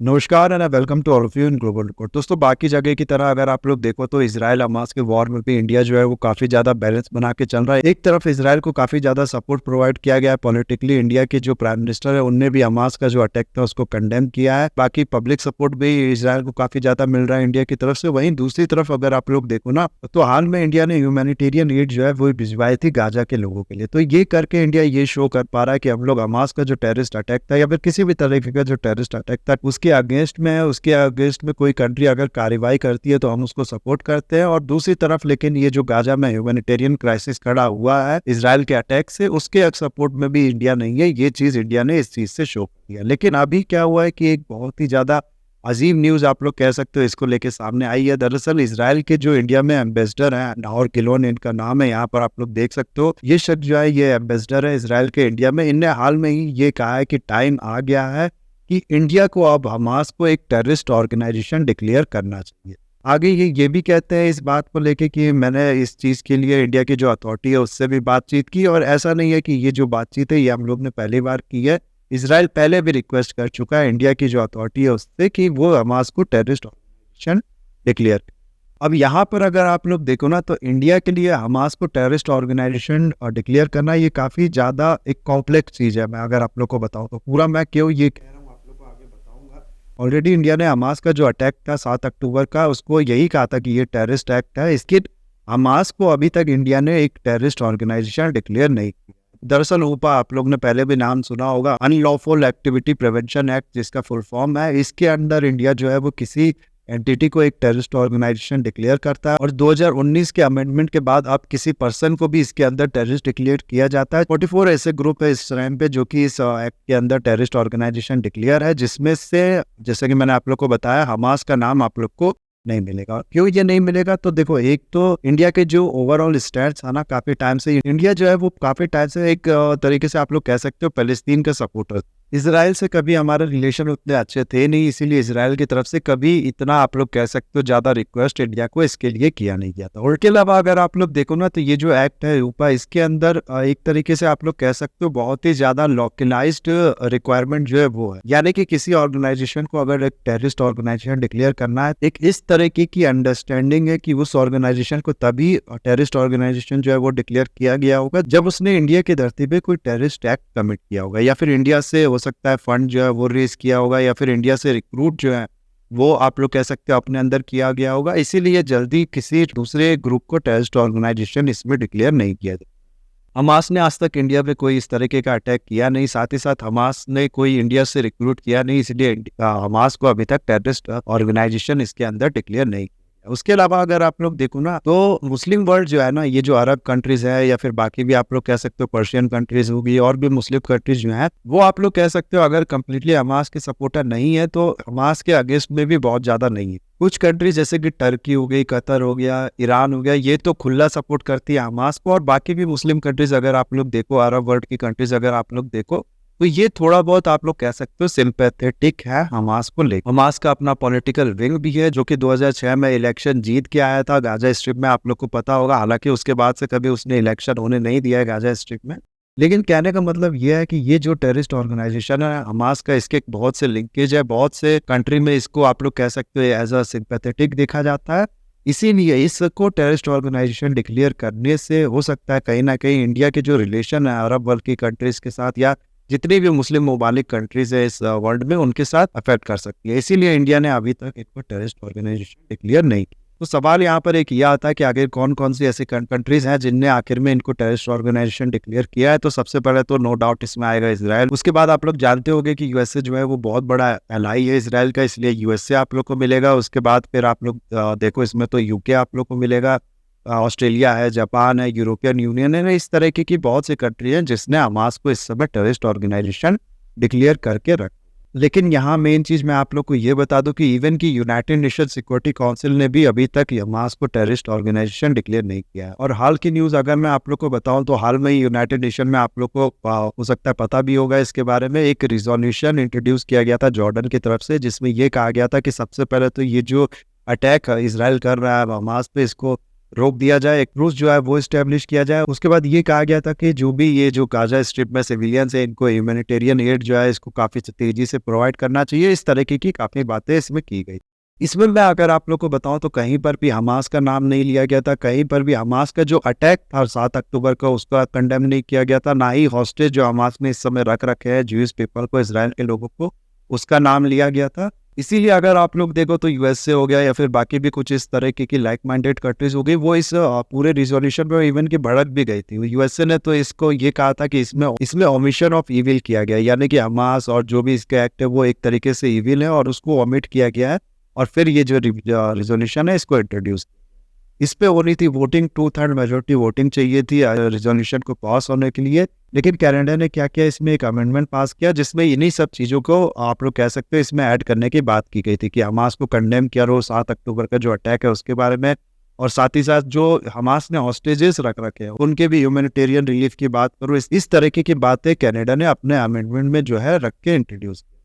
नमस्कार and welcome to all of you in global report. दोस्तों, बाकी जगह की तरह अगर आप लोग देखो तो इजराइल हमास के वॉर में भी इंडिया जो है वो काफी ज्यादा बैलेंस बना के चल रहा है। एक तरफ इजराइल को काफी ज्यादा सपोर्ट प्रोवाइड किया गया है पॉलिटिकली। इंडिया के जो प्राइम मिनिस्टर है उनने भी हमास का जो अटैक था उसको कंडेम किया है। बाकी पब्लिक सपोर्ट भी इजराइल को काफी ज्यादा मिल रहा है इंडिया की तरफ से। वहीं दूसरी तरफ अगर आप लोग देखो ना तो हाल में इंडिया ने ह्यूमैनिटेरियन एड जो है वो भिजवाई थी गाजा के लोगों के लिए। तो ये करके इंडिया ये शो कर पा रहा है कि हम लोग हमास का जो टेररिस्ट अटैक था या फिर किसी भी तरीके का जो टेररिस्ट अटैक था उसके अगेंस्ट में उसके अगेंस्ट में कोई कंट्री अगर कार्रवाई करती है तो हम उसको सपोर्ट करते हैं। और दूसरी तरफ लेकिन ये जो गाजा में ह्यूमैनिटेरियन क्राइसिस खड़ा हुआ है इजराइल के अटैक से, उसके सपोर्ट में भी इंडिया नहीं है। ये चीज इंडिया ने इस चीज से शो कर दिया। लेकिन अभी क्या हुआ है कि एक बहुत ही ज्यादा अजीब न्यूज आप लोग कह सकते हो इसको लेके सामने आई है। दरअसल इजराइल के जो इंडिया में एम्बेसडर हैं, नाहोर गिलोन इनका नाम है, यहाँ पर आप लोग देख सकते हो। ये शख्स जो है ये एम्बेसडर है इजराइल के इंडिया में। इनने हाल में ही ये कहा है कि टाइम आ गया है कि इंडिया को अब हमास को एक टेररिस्ट ऑर्गेनाइजेशन डिक्लेयर करना चाहिए। आगे ये भी कहते हैं इस बात को लेके कि मैंने इस चीज़ के लिए इंडिया की जो अथॉरिटी है उससे भी बातचीत की, और ऐसा नहीं है कि ये जो बातचीत है ये हम लोग ने पहली बार की है। इजराइल पहले भी रिक्वेस्ट कर चुका है इंडिया की जो अथॉरिटी है उससे कि वो हमास को टेररिस्ट ऑर्गेनाइजेशन डिक्लेयर। अब यहाँ पर अगर आप लोग देखो ना तो इंडिया के लिए हमास को टेररिस्ट ऑर्गेनाइजेशन डिक्लेयर करना ये काफ़ी ज़्यादा एक कॉम्प्लेक्स चीज़ है। मैं अगर आप लोग को बताऊँ तो पूरा मैं क्यों ये कह रहा हूँ आप लोग को आगे बताऊंगा। ऑलरेडी इंडिया ने हमास का जो अटैक था 7 अक्टूबर का उसको यही कहा था कि ये टेररिस्ट एक्ट है। इसके हमास को अभी तक इंडिया ने एक टेररिस्ट ऑर्गेनाइजेशन डिक्लेयर नहीं किया। दरअसल ऊपर आप लोग ने पहले भी नाम सुना होगा अनलॉफुल एक्टिविटी प्रिवेंशन एक्ट, जिसका फुल फॉर्म है। इसके अंदर इंडिया जो है वो किसी एंटिटी को एक टेररिस्ट ऑर्गेनाइजेशन डिक्लेयर करता है, और 2019 के अमेंडमेंट के बाद अब किसी पर्सन को भी इसके अंदर टेररिस्ट डिक्लेयर किया जाता है। 44 ऐसे ग्रुप है इस टाइम पे जो कि इस एक्ट के अंदर टेररिस्ट ऑर्गेनाइजेशन डिक्लेयर है, जिसमें से जैसे कि मैंने आप लोग को बताया हमास का नाम आप लोग को नहीं मिलेगा। क्यों ये नहीं मिलेगा? तो देखो, एक तो इंडिया के जो ओवरऑल स्टैट्स है ना, काफी टाइम से इंडिया जो है वो काफी टाइम से एक तरीके से आप लोग कह सकते हो पैलेस्तीन का सपोर्टर। इसराइल से कभी हमारे रिलेशन उतने अच्छे थे नहीं, इसीलिए इसराइल की तरफ से कभी इतना आप लोग कह सकते हो ज्यादा रिक्वेस्ट इंडिया को इसके लिए किया नहीं गया था। और इसके अलावा अगर आप लोग देखो ना तो ये जो एक्ट है ऊपर, इसके अंदर एक तरीके से आप लोग कह सकते हो बहुत ही ज्यादा लोकलाइज्ड रिक्वायरमेंट जो है वो है। यानी कि किसी ऑर्गेनाइजेशन को अगर एक टेररिस्ट ऑर्गेनाइजेशन डिक्लेयर करना है, एक इस तरीके की अंडरस्टैंडिंग है कि उस ऑर्गेनाइजेशन को तभी टेररिस्ट ऑर्गेनाइजेशन जो है वो डिक्लेयर किया गया होगा जब उसने इंडिया की धरती पे कोई टेररिस्ट एक्ट कमिट किया होगा, या फिर इंडिया से हो सकता है फंड जो है वो रेज किया होगा, या फिर इंडिया से रिक्रूट जो है वो आप लोग कह सकते हो अपने अंदर किया गया होगा। इसीलिए जल्दी किसी दूसरे ग्रुप को टेररिस्ट ऑर्गेनाइजेशन इसमें डिक्लेयर नहीं किया जाए। हमास ने आज तक इंडिया पे कोई इस तरीके का अटैक किया नहीं, साथ ही साथ हमास ने कोई इंडिया से रिक्रूट किया नहीं, इसलिए हमास को अभी तक टेररिस्ट ऑर्गेनाइजेशन इसके अंदर डिक्लेयर नहीं किया। उसके अलावा अगर आप लोग देखो ना तो मुस्लिम वर्ल्ड जो है ना, ये जो अरब कंट्रीज है या फिर बाकी भी आप लोग कह सकते हो पर्शियन कंट्रीज होगी और भी मुस्लिम कंट्रीज जो है वो आप लोग कह सकते हो अगर कंप्लीटली हमास के सपोर्टर नहीं है तो हमास के अगेंस्ट में भी बहुत ज्यादा नहीं है। कुछ कंट्रीज जैसे कि टर्की हो गई, कतर हो गया, ईरान हो गया, ये तो खुला सपोर्ट करती है हमास को। और बाकी भी मुस्लिम कंट्रीज अगर आप लोग देखो, अरब वर्ल्ड की कंट्रीज अगर आप लोग देखो तो ये थोड़ा बहुत आप लोग कह सकते हो सिंपैथेटिक है हमास को लेकर। हमास का अपना पॉलिटिकल विंग भी है जो कि 2006 में इलेक्शन जीत के आया था गाजा स्ट्रिप में, आप लोग को पता होगा। हालांकि उसके बाद से कभी उसने इलेक्शन होने नहीं दिया है गाजा स्ट्रिप में। लेकिन कहने का मतलब ये है कि ये जो टेररिस्ट ऑर्गेनाइजेशन है हमास का, इसके बहुत से लिंकेज है, बहुत से कंट्री में इसको आप लोग कह सकते हो एज अ सिंपैथेटिक देखा जाता है। इसीलिए इसको टेररिस्ट ऑर्गेनाइजेशन डिक्लेयर करने से हो सकता है कहीं ना कहीं इंडिया के जो रिलेशन है अरब वर्ल्ड की कंट्रीज के साथ या जितनी भी मुस्लिम ममालिक कंट्रीज है इस वर्ल्ड में उनके साथ अफेक्ट कर सकती है। इसीलिए इंडिया ने अभी तक इनको टेररिस्ट ऑर्गेनाइजेशन डिक्लेयर नहीं किया। तो सवाल यहाँ पर एक यह आता है कि आगे कौन कौन सी ऐसी कंट्रीज हैं जिनने आखिर में इनको टेररिस्ट ऑर्गेनाइजेशन डिक्लेयर किया है। तो सबसे पहले तो नो डाउट इसमें आएगा इसराइल। उसके बाद आप लोग जानते होंगे कि यूएसए जो है वो बहुत बड़ा एलाई है इसराइल का, इसलिए यूएसए आप लोग को मिलेगा। उसके बाद फिर आप लोग देखो इसमें तो यूके आप लोग को मिलेगा, ऑस्ट्रेलिया है, जापान है, यूरोपियन यूनियन है। इस तरीके की बहुत सी कंट्री हैं जिसने हमास को इस समय टेररिस्ट ऑर्गेनाइजेशन डिक्लेयर करके रख। लेकिन यहाँ मेन चीज मैं आप लोग को ये बता दूं कि इवन की यूनाइटेड नेशन सिक्योरिटी काउंसिल ने भी अभी तक हमास को टेररिस्ट ऑर्गेनाइजेशन डिक्लेयर नहीं किया है। और हाल की न्यूज अगर मैं आप लोग को बताऊं तो हाल में ही यूनाइटेड नेशन में आप लोग को हो सकता है पता भी होगा इसके बारे में, एक रिजोल्यूशन इंट्रोड्यूस किया गया था जॉर्डन की तरफ से, जिसमें ये कहा गया था कि सबसे पहले तो ये जो अटैक इसराइल कर रहा है हमास पे, इसको रोक दिया जाए, एक ट्रूस जो है वो एस्टेब्लिश किया जाए। उसके बाद ये कहा गया था कि जो भी ये जो गाजा स्ट्रिप में सिविलियंस है, इनको ह्यूमैनिटेरियन एड जो है इसको काफ़ी तेज़ी से प्रोवाइड करना चाहिए। इस तरीके की काफ़ी बातें इसमें की गई। इसमें मैं अगर आप लोग को बताऊँ तो कहीं पर भी हमास का नाम नहीं लिया गया था, कहीं पर भी हमास का जो अटैक था 7 अक्टूबर का उसका कंडेम नहीं किया गया था, ना ही हॉस्टेज जो हमास ने इस समय रख रखे हैं ज्यूइश पीपल को, इज़राइल के लोगों को, उसका नाम लिया गया था। इसीलिए अगर आप लोग देखो तो यूएसए हो गया या फिर बाकी भी कुछ इस तरीके की लाइक माइंडेड कंट्रीज हो गई, वो इस पूरे रिजोल्यूशन में इवन की भड़क भी गई थी। यूएसए ने तो इसको ये कहा था कि इसमें ओमिशन ऑफ इविल किया गया, यानी कि हमास और जो भी इसके एक्ट है वो एक तरीके से इविल है और उसको ओमिट किया गया है। और फिर ये जो रिजोल्यूशन है इसको इंट्रोड्यूस, इस पे होनी थी वोटिंग, 2/3 मेजोरिटी वोटिंग चाहिए थी रिजोल्यूशन को पास होने के लिए। लेकिन कनाडा ने क्या किया, इसमें एक अमेंडमेंट पास किया जिसमें इन्हीं सब चीज़ों को आप लोग कह सकते हो इसमें ऐड करने की बात की गई थी कि हमास को कंडेम किया रो 7 अक्टूबर का जो अटैक है उसके बारे में, और साथ ही साथ जो हमास ने हॉस्टेजेस रख रखे हैं उनके भी ह्यूमैनिटेरियन रिलीफ की बात करो। इस तरीके की बातें कनाडा ने अपने अमेंडमेंट में जो है रख के इंट्रोड्यूस किया।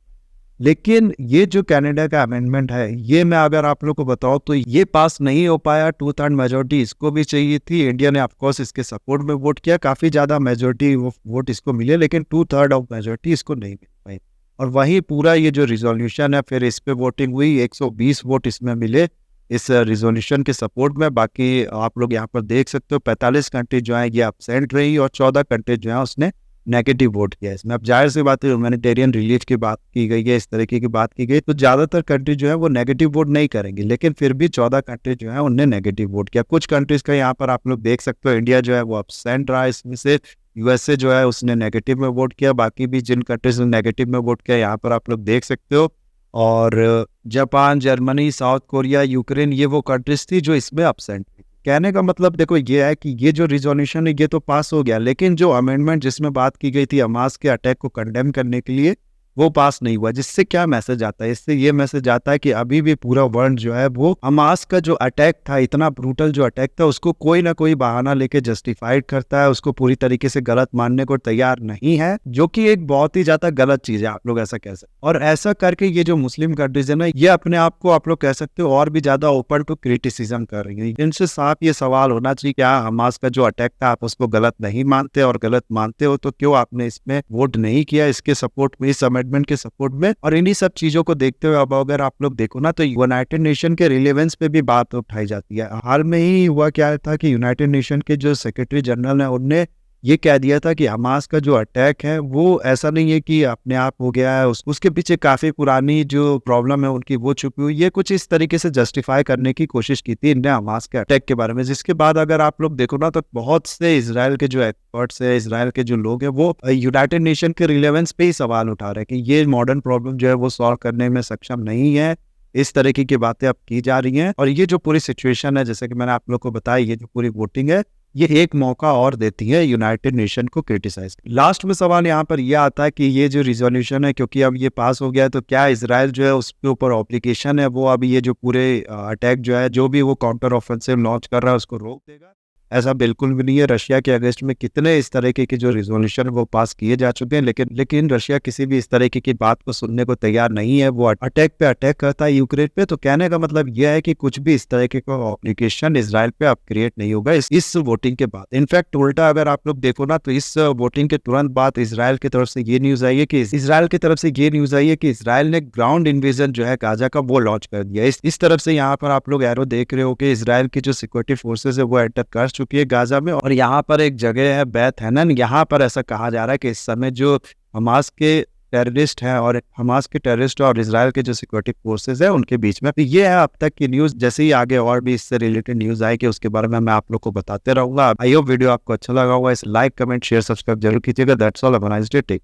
लेकिन ये जो कनाडा का अमेंडमेंट है, ये मैं अगर आप लोग को बताऊं तो ये पास नहीं हो पाया। 2/3 मेजोरिटी इसको भी चाहिए थी। इंडिया ने ऑफकोर्स इसके सपोर्ट में वोट किया, काफी ज्यादा मेजोरिटी वोट इसको मिले, लेकिन 2/3 ऑफ मेजोरिटी इसको नहीं मिल पाई। और वही पूरा ये जो रिजोल्यूशन है फिर इस पे वोटिंग हुई, 120 वोट इसमें मिले इस रिजोल्यूशन के सपोर्ट में। बाकी आप लोग यहाँ पर देख सकते हो 45 कंट्री जो है ये अपसेंट रही और 14 कंट्री जो है उसने नेगेटिव वोट किया इसमें। अब जाहिर सी बात है ह्यूमैनिटेरियन रिलीफ की बात की गई है, इस तरीके की बात की गई, तो ज्यादातर कंट्री जो है वो नेगेटिव वोट नहीं करेंगे, लेकिन फिर भी 14 कंट्री जो है उनने नेगेटिव वोट किया। कुछ कंट्रीज का यहाँ पर आप लोग देख सकते हो, इंडिया जो है वो अपसेंट रहा इसमें से, यूएसए जो है उसने नेगेटिव में वोट किया, बाकी भी जिन कंट्रीज ने नेगेटिव में वोट किया यहाँ पर आप लोग देख सकते हो। और Japan, Germany, south Korea, Ukraine, ये वो कंट्रीज थी जो इसमें अपसेंट। कहने का मतलब देखो ये है कि ये जो रिजोल्यूशन है ये तो पास हो गया, लेकिन जो अमेंडमेंट जिसमें बात की गई थी हमास के अटैक को कंडेम करने के लिए वो पास नहीं हुआ। जिससे क्या मैसेज आता है, इससे ये मैसेज आता है कि अभी भी पूरा वर्ल्ड जो है वो हमास का जो अटैक था, इतना ब्रूटल जो अटैक था, उसको कोई ना कोई बहाना लेके जस्टिफाइड करता है, उसको पूरी तरीके से गलत मानने को तैयार नहीं है, जो कि एक बहुत ही ज्यादा गलत चीज है, आप लोग ऐसा कह सकते। और ऐसा करके ये जो मुस्लिम कंट्रीज है ना, ये अपने आप को आप लोग कह सकते हो और भी ज्यादा ओपन टू क्रिटिसिज्म कर रही है। इनसे साफ ये सवाल होना चाहिए, क्या हमास का जो अटैक था आप उसको गलत नहीं मानते, और गलत मानते हो तो क्यों आपने इसमें वोट नहीं किया इसके सपोर्ट में, इस अमेंडमेंट के सपोर्ट में। और इन्हीं सब चीजों को देखते हुए अब अगर आप लोग देखो ना तो यूनाइटेड नेशन के रिलेवेंस पे भी बात उठाई जाती है। हाल में ही हुआ क्या था कि यूनाइटेड नेशन के जो सेक्रेटरी जनरल है उनने ये कह दिया था कि हमास का जो अटैक है वो ऐसा नहीं है कि अपने आप हो गया है, उसके पीछे काफी पुरानी जो प्रॉब्लम है उनकी वो छुपी हुई। ये कुछ इस तरीके से जस्टिफाई करने की कोशिश की थी इनने हमास के अटैक के बारे में, जिसके बाद अगर आप लोग देखो ना तो बहुत से इसराइल के जो एक्सपर्ट्स है, इसराइल के जो लोग हैं, वो यूनाइटेड नेशन के रिलेवेंस पे ही सवाल उठा रहे हैं कि ये मॉडर्न प्रॉब्लम जो है वो सॉल्व करने में सक्षम नहीं है। इस तरीके की बातें अब की जा रही हैं। और ये जो पूरी सिचुएशन है, जैसे कि मैंने आप लोग को बताया, ये जो पूरी वोटिंग है ये एक मौका और देती है यूनाइटेड नेशन को क्रिटिसाइज। लास्ट में सवाल यहाँ पर यह आता है कि ये जो रिजोल्यूशन है, क्योंकि अब ये पास हो गया है, तो क्या इजराइल जो है उसके ऊपर ऑब्लिगेशन है वो अब ये जो पूरे अटैक जो है, जो भी वो काउंटर ऑफेंसिव लॉन्च कर रहा है उसको रोक देगा? ऐसा बिल्कुल भी नहीं है। रशिया के अगेंस्ट में कितने इस तरीके के जो रिजोल्यूशन वो पास किए जा चुके हैं, लेकिन रशिया किसी भी इस तरीके की बात को सुनने को तैयार नहीं है। वो अटैक पे अटैक करता है यूक्रेन पे। तो कहने का मतलब यह है कि कुछ भी इस तरीके का ऑब्लिगेशन इजराइल पे अब क्रिएट नहीं होगा इस वोटिंग के बाद। इनफैक्ट उल्टा अगर आप लोग देखो ना तो इस वोटिंग के तुरंत बाद इजराइल की तरफ से ये न्यूज आई है कि इजराइल ने ग्राउंड इन्वेजन जो है गाजा का वो लॉन्च कर दिया। इस तरफ से यहाँ पर आप लोग एरो देख रहे हो कि इजराइल की जो सिक्योरिटी फोर्सेज है वो एंटर कर चुकी है गाजा में। और यहाँ पर एक जगह है बैत हैनन, यहाँ पर ऐसा कहा जा रहा है कि इस समय जो हमास के टेररिस्ट हैं और इजराइल के जो सिक्योरिटी फोर्सेज है उनके बीच में। तो ये है अब तक की न्यूज। जैसे ही आगे और भी इससे रिलेटेड न्यूज आएगी उसके बारे में मैं आप लोग को बताते रहूंगा। आई होप वीडियो आपको अच्छा लगा होगा। इस लाइक, कमेंट, शेयर, सब्सक्राइब जरूर कीजिएगा। That's all, have a nice day. Take